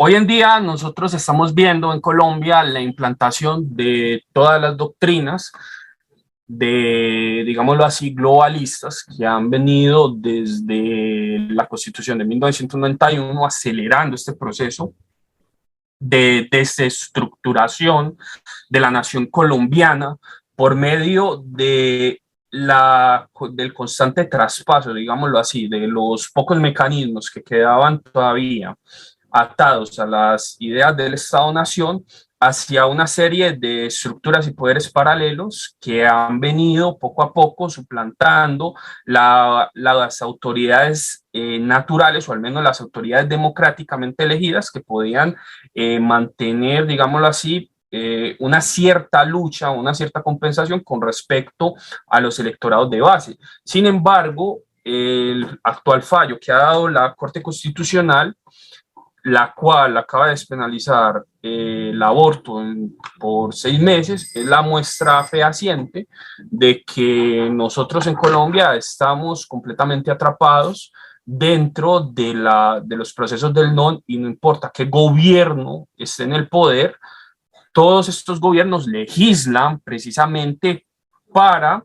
Hoy en día nosotros estamos viendo en Colombia la implantación de todas las doctrinas de, digámoslo así, globalistas que han venido desde la Constitución de 1991 acelerando este proceso de desestructuración de la nación colombiana por medio de del constante traspaso, digámoslo así, de los pocos mecanismos que quedaban todavía atados a las ideas del Estado-Nación hacia una serie de estructuras y poderes paralelos que han venido poco a poco suplantando las autoridades naturales, o al menos las autoridades democráticamente elegidas, que podían mantener, digámoslo así, una cierta lucha, una cierta compensación con respecto a los electorados de base. Sin embargo, el actual fallo que ha dado la Corte Constitucional, la cual acaba de despenalizar el aborto por 6 meses, es la muestra fehaciente de que nosotros en Colombia estamos completamente atrapados dentro de los procesos del non, y no importa qué gobierno esté en el poder, todos estos gobiernos legislan precisamente para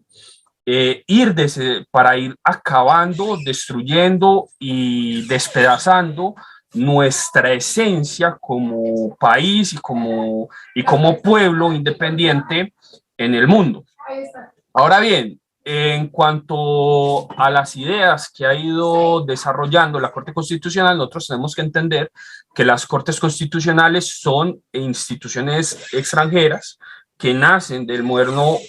para ir acabando, destruyendo y despedazando nuestra esencia como país y como pueblo independiente en el mundo. Ahora bien, en cuanto a las ideas que ha ido desarrollando la Corte Constitucional, nosotros tenemos que entender que las Cortes Constitucionales son instituciones extranjeras que nacen del modelo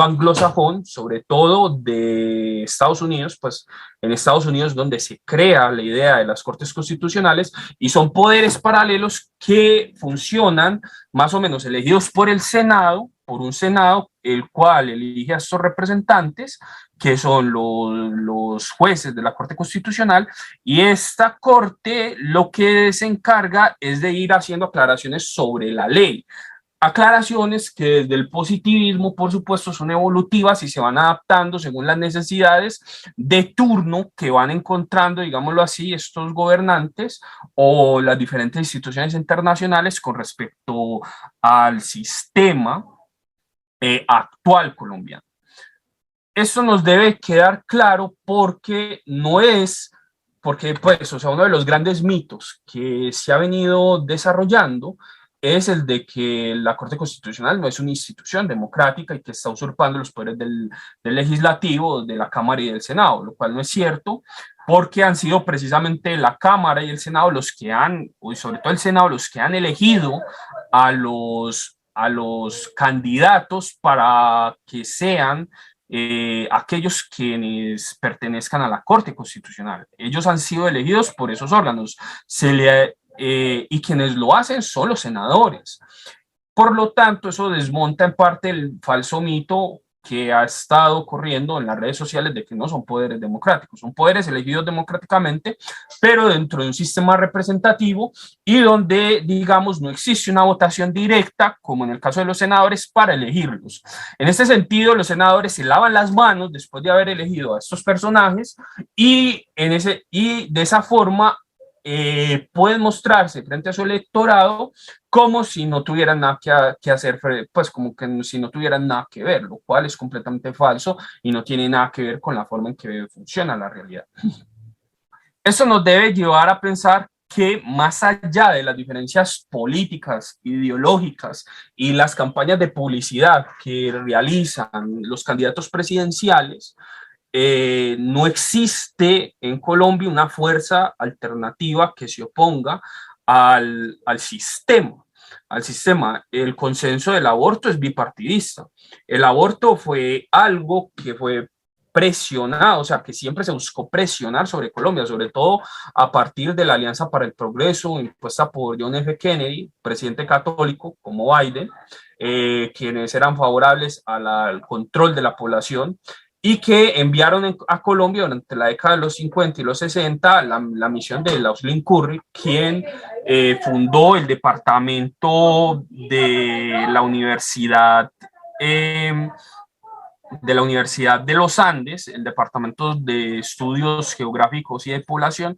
anglosajón, sobre todo de Estados Unidos, pues en Estados Unidos donde se crea la idea de las Cortes Constitucionales, y son poderes paralelos que funcionan más o menos elegidos por el Senado, por un Senado el cual elige a estos representantes, que son los jueces de la Corte Constitucional, y esta Corte lo que se encarga es de ir haciendo aclaraciones sobre la ley. Aclaraciones que desde el positivismo, por supuesto, son evolutivas y se van adaptando según las necesidades de turno que van encontrando, digámoslo así, estos gobernantes o las diferentes instituciones internacionales con respecto al sistema actual colombiano. Esto nos debe quedar claro porque no es, porque pues, o sea, uno de los grandes mitos que se ha venido desarrollando es el de que la Corte Constitucional no es una institución democrática y que está usurpando los poderes del legislativo, de la Cámara y del Senado, lo cual no es cierto, porque han sido precisamente la Cámara y el Senado los que han, y sobre todo el Senado, los que han elegido a los candidatos para que sean aquellos quienes pertenezcan a la Corte Constitucional. Ellos han sido elegidos por esos órganos y quienes lo hacen son los senadores. Por lo tanto, eso desmonta en parte el falso mito que ha estado corriendo en las redes sociales de que no son poderes democráticos, son poderes elegidos democráticamente, pero dentro de un sistema representativo y donde, digamos, no existe una votación directa, como en el caso de los senadores, para elegirlos. En este sentido, los senadores se lavan las manos después de haber elegido a estos personajes y de esa forma pueden mostrarse frente a su electorado como si no tuvieran nada que hacer, pues como que si no tuvieran nada que ver, lo cual es completamente falso y no tiene nada que ver con la forma en que funciona la realidad. Eso nos debe llevar a pensar que más allá de las diferencias políticas, ideológicas y las campañas de publicidad que realizan los candidatos presidenciales, no existe en Colombia una fuerza alternativa que se oponga al sistema. Al sistema. El consenso del aborto es bipartidista. El aborto fue algo que fue presionado, o sea, que siempre se buscó presionar sobre Colombia, sobre todo a partir de la Alianza para el Progreso impuesta por John F. Kennedy, presidente católico como Biden, quienes eran favorables al control de la población y que enviaron a Colombia durante la década de los 50 y los 60 la misión de Lauslin Curry, quien fundó el departamento eh, de la Universidad de los Andes, el Departamento de Estudios Geográficos y de Población,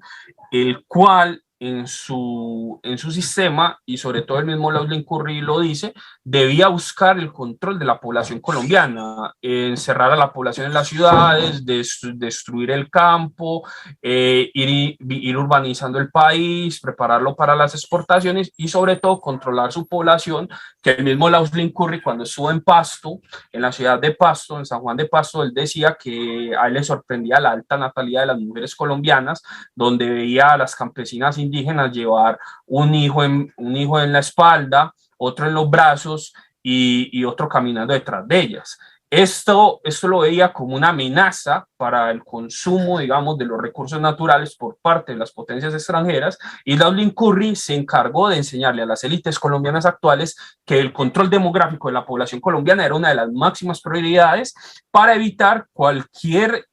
el cual en su sistema, y sobre todo el mismo Laudlin Curry lo dice, debía buscar el control de la población colombiana, encerrar a la población en las ciudades, destruir el campo, ir urbanizando el país, prepararlo para las exportaciones y sobre todo controlar su población, que el mismo Laudlin Curry cuando estuvo en Pasto, en la ciudad de Pasto, en San Juan de Pasto, él decía que a él le sorprendía la alta natalidad de las mujeres colombianas, donde veía a las campesinas indígenas llevar un hijo en la espalda, otro en los brazos y otro caminando detrás de ellas. Esto lo veía como una amenaza para el consumo, digamos, de los recursos naturales por parte de las potencias extranjeras, y Laudlin Curry se encargó de enseñarle a las élites colombianas actuales que el control demográfico de la población colombiana era una de las máximas prioridades para evitar cualquier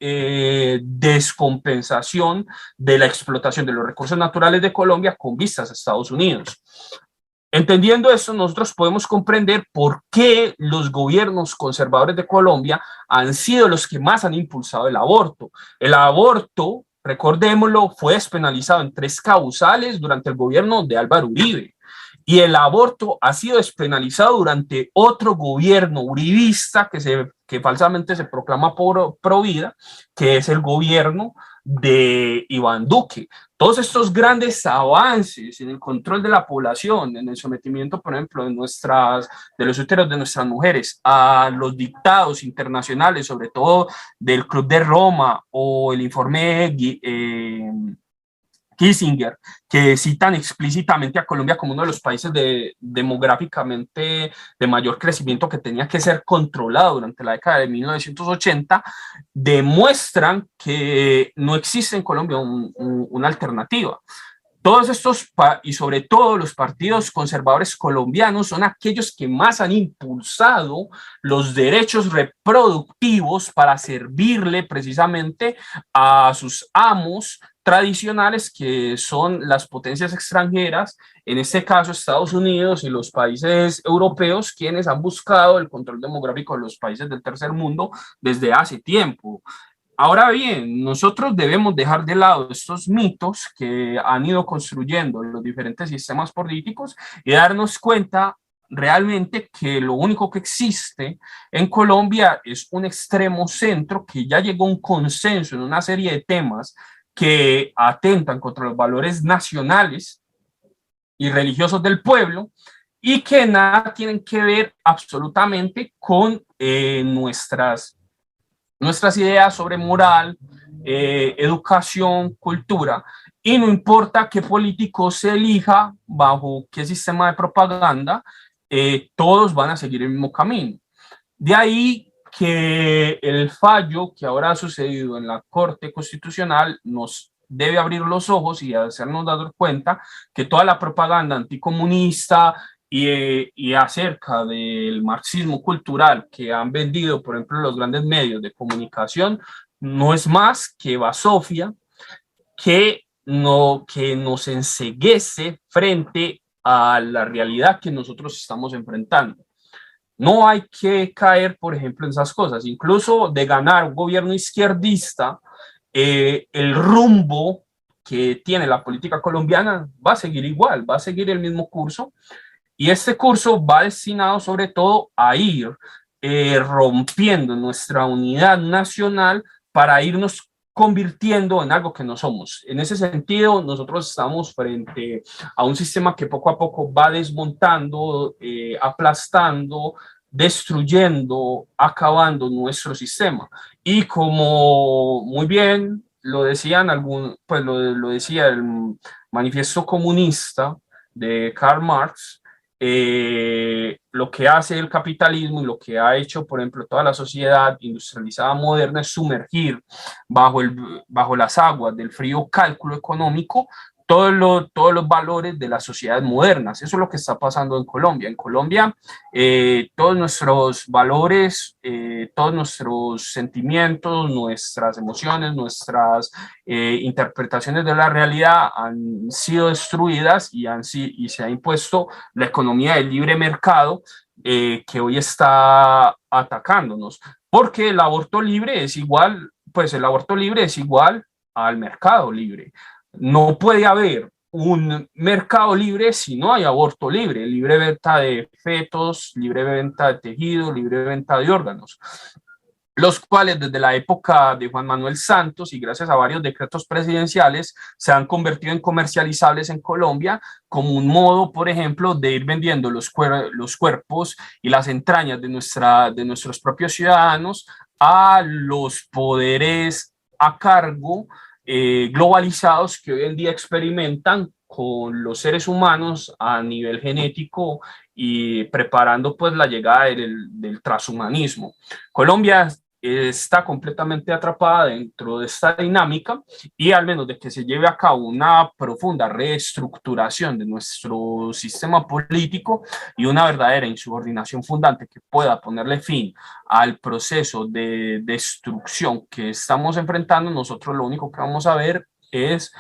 descompensación de la explotación de los recursos naturales de Colombia con vistas a Estados Unidos. Entendiendo esto, nosotros podemos comprender por qué los gobiernos conservadores de Colombia han sido los que más han impulsado el aborto. El aborto, recordémoslo, fue despenalizado en 3 causales durante el gobierno de Álvaro Uribe. Y el aborto ha sido despenalizado durante otro gobierno uribista que falsamente se proclama pro vida, que es el gobierno de Iván Duque. Todos estos grandes avances en el control de la población, en el sometimiento, por ejemplo, de los úteros de nuestras mujeres a los dictados internacionales, sobre todo del Club de Roma o el informe Kissinger, que citan explícitamente a Colombia como uno de los países demográficamente de mayor crecimiento que tenía que ser controlado durante la década de 1980, demuestran que no existe en Colombia una alternativa. Todos estos, y sobre todo los partidos conservadores colombianos, son aquellos que más han impulsado los derechos reproductivos para servirle precisamente a sus amos tradicionales, que son las potencias extranjeras, en este caso Estados Unidos y los países europeos, quienes han buscado el control demográfico de los países del tercer mundo desde hace tiempo. Ahora bien, nosotros debemos dejar de lado estos mitos que han ido construyendo los diferentes sistemas políticos y darnos cuenta realmente que lo único que existe en Colombia es un extremo centro que ya llegó a un consenso en una serie de temas que atentan contra los valores nacionales y religiosos del pueblo y que nada tienen que ver absolutamente con nuestras ideas sobre moral, educación, cultura, y no importa qué político se elija, bajo qué sistema de propaganda, todos van a seguir el mismo camino. De ahí que el fallo que ahora ha sucedido en la Corte Constitucional nos debe abrir los ojos y hacernos dar cuenta que toda la propaganda anticomunista y acerca del marxismo cultural que han vendido, por ejemplo, los grandes medios de comunicación, no es más que basofia que nos enceguece frente a la realidad que nosotros estamos enfrentando. No hay que caer, por ejemplo, en esas cosas. Incluso de ganar un gobierno izquierdista, el rumbo que tiene la política colombiana va a seguir igual, va a seguir el mismo curso. Y este curso va destinado sobre todo a ir rompiendo nuestra unidad nacional para irnos convirtiendo en algo que no somos. En ese sentido, nosotros estamos frente a un sistema que poco a poco va desmontando, aplastando, destruyendo, acabando nuestro sistema. Y como muy bien lo decían pues lo decía el manifiesto comunista de Karl Marx, lo que hace el capitalismo y lo que ha hecho, por ejemplo, toda la sociedad industrializada moderna es sumergir bajo las aguas del frío cálculo económico todos los valores de las sociedades modernas. Eso es lo que está pasando en Colombia. En Colombia, todos nuestros valores, todos nuestros sentimientos, nuestras emociones, nuestras interpretaciones de la realidad han sido destruidas y se ha impuesto la economía del libre mercado, que hoy está atacándonos. Porque el aborto libre es igual, pues el aborto libre es igual al mercado libre. No puede haber un mercado libre si no hay aborto libre, libre venta de fetos, libre venta de tejido, libre venta de órganos, los cuales desde la época de Juan Manuel Santos y gracias a varios decretos presidenciales se han convertido en comercializables en Colombia como un modo, por ejemplo, de ir vendiendo los cuerpos y las entrañas de nuestros propios ciudadanos a los poderes a cargo globalizados que hoy en día experimentan con los seres humanos a nivel genético y preparando pues la llegada del transhumanismo. Colombia está completamente atrapada dentro de esta dinámica y al menos de que se lleve a cabo una profunda reestructuración de nuestro sistema político y una verdadera insubordinación fundante que pueda ponerle fin al proceso de destrucción que estamos enfrentando, nosotros lo único que vamos a ver es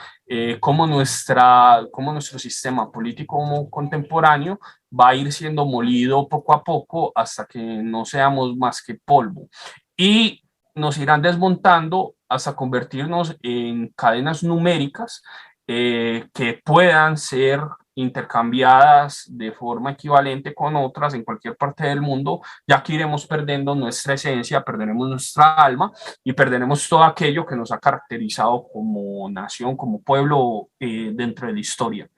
cómo nuestro sistema político contemporáneo va a ir siendo molido poco a poco hasta que no seamos más que polvo. Y nos irán desmontando hasta convertirnos en cadenas numéricas que puedan ser intercambiadas de forma equivalente con otras en cualquier parte del mundo, ya que iremos perdiendo nuestra esencia, perderemos nuestra alma y perderemos todo aquello que nos ha caracterizado como nación, como pueblo dentro de la historia.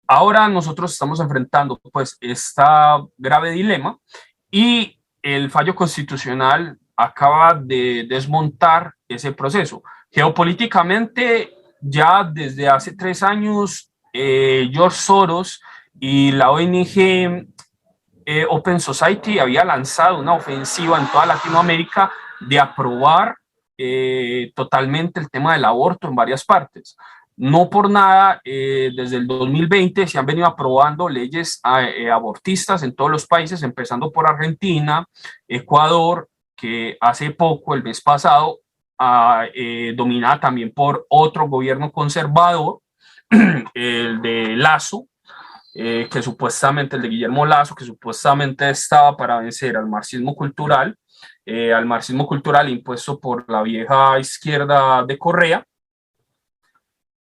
Ahora nosotros estamos enfrentando pues este grave dilema y el fallo constitucional acaba de desmontar ese proceso. Geopolíticamente, ya desde hace 3 años, George Soros y la ONG Open Society había lanzado una ofensiva en toda Latinoamérica de aprobar totalmente el tema del aborto en varias partes. No por nada, desde el 2020 se han venido aprobando leyes abortistas en todos los países, empezando por Argentina, Ecuador, que hace poco, el mes pasado, dominada también por otro gobierno conservador, el de Lazo, que supuestamente, el de Guillermo Lazo, que supuestamente estaba para vencer al marxismo cultural impuesto por la vieja izquierda de Correa.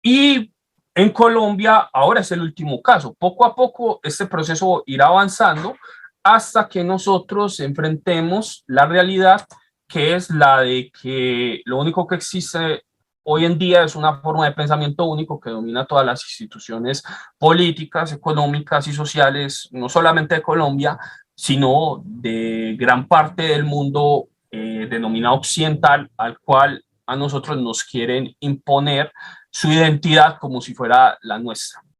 Y en Colombia ahora es el último caso. Poco a poco este proceso irá avanzando hasta que nosotros enfrentemos la realidad, que es la de que lo único que existe hoy en día es una forma de pensamiento único que domina todas las instituciones políticas, económicas y sociales, no solamente de Colombia, sino de gran parte del mundo denominado occidental, al cual a nosotros nos quieren imponer su identidad como si fuera la nuestra.